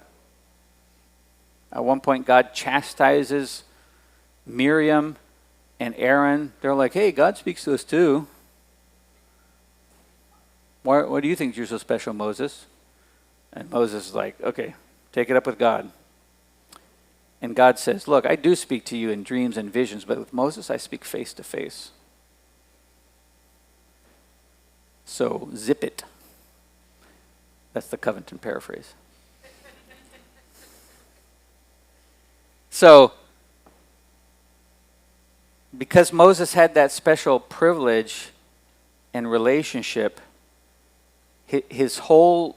At one point, God chastises Miriam and Aaron. They're like, hey, God speaks to us too. Why do you think you're so special, Moses? And Moses is like, okay, take it up with God. And God says, look, I do speak to you in dreams and visions, but with Moses, I speak face to face. So zip it. That's the Coventon paraphrase. So, because Moses had that special privilege and relationship, his whole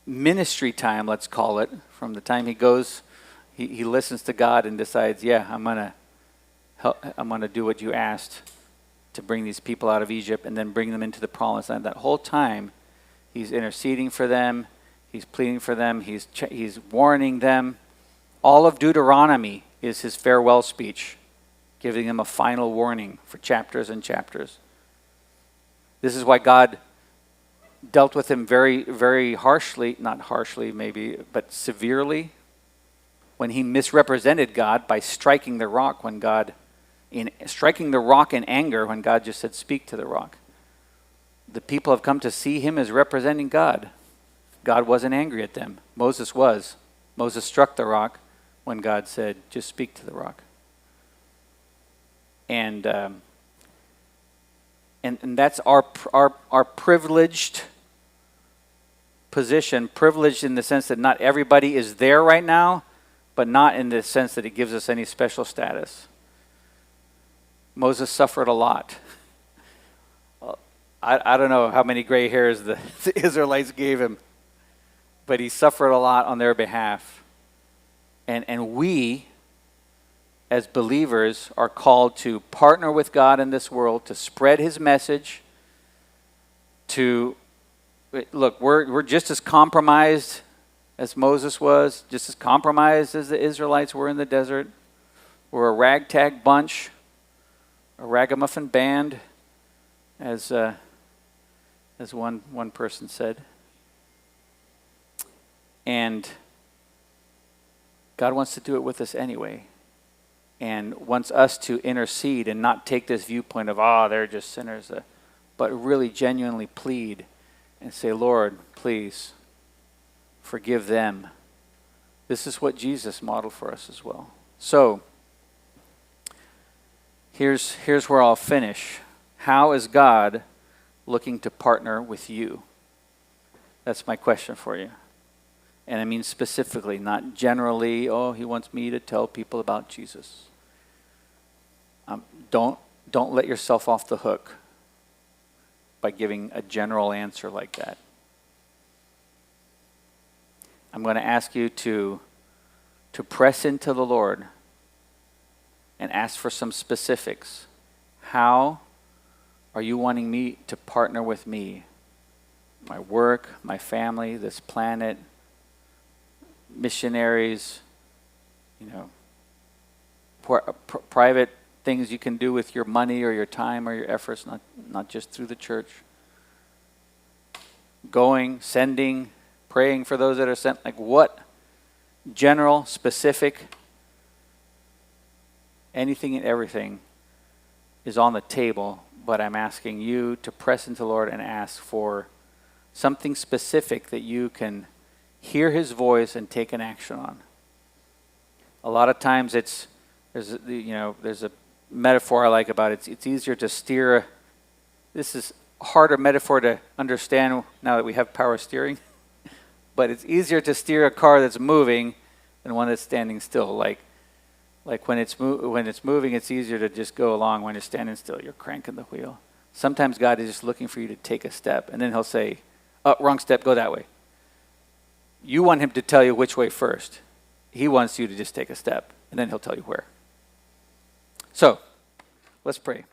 ministry time, let's call it, from the time he goes, he listens to God and decides, yeah, I'm gonna do what you asked to bring these people out of Egypt and then bring them into the promised land. That whole time, he's interceding for them, he's pleading for them, he's warning them. All of Deuteronomy is his farewell speech, giving them a final warning for chapters and chapters. This is why God dealt with him very, very harshly, not harshly maybe, but severely, when he misrepresented God by striking the rock striking the rock in anger when God just said, speak to the rock. The people have come to see him as representing God. God wasn't angry at them. Moses was. Moses struck the rock when God said, just speak to the rock. And that's our privileged position, privileged in the sense that not everybody is there right now, but not in the sense that it gives us any special status. Moses suffered a lot. I don't know how many gray hairs the Israelites gave him, but he suffered a lot on their behalf. And we, as believers, are called to partner with God in this world, to spread his message, look, we're just as compromised as Moses was, just as compromised as the Israelites were in the desert. We're a ragtag bunch, a ragamuffin band, as one person said. And God wants to do it with us anyway. and wants us to intercede and not take this viewpoint of, oh, they're just sinners, but really genuinely plead and say, Lord, please forgive them. This is what Jesus modeled for us as well. So, here's where I'll finish. How is God looking to partner with you? That's my question for you. And I mean specifically, not generally, oh, he wants me to tell people about Jesus. Don't let yourself off the hook by giving a general answer like that. I'm going to ask you to press into the Lord and ask for some specifics. How are you wanting me to partner with me? My work, my family, this planet, missionaries, private things you can do with your money or your time or your efforts, not just through the church. Going, sending, praying for those that are sent. Like what? General, specific, anything and everything is on the table, but I'm asking you to press into the Lord and ask for something specific that you can hear his voice and take an action on. A lot of times there's a metaphor I like about it. It's easier to steer. This is a harder metaphor to understand now that we have power steering. But it's easier to steer a car that's moving than one that's standing still. Like when it's moving, it's easier to just go along. When it's standing still, you're cranking the wheel. Sometimes God is just looking for you to take a step, and then he'll say, oh, wrong step, go that way. You want him to tell you which way first. He wants you to just take a step, and then he'll tell you where. So, let's pray.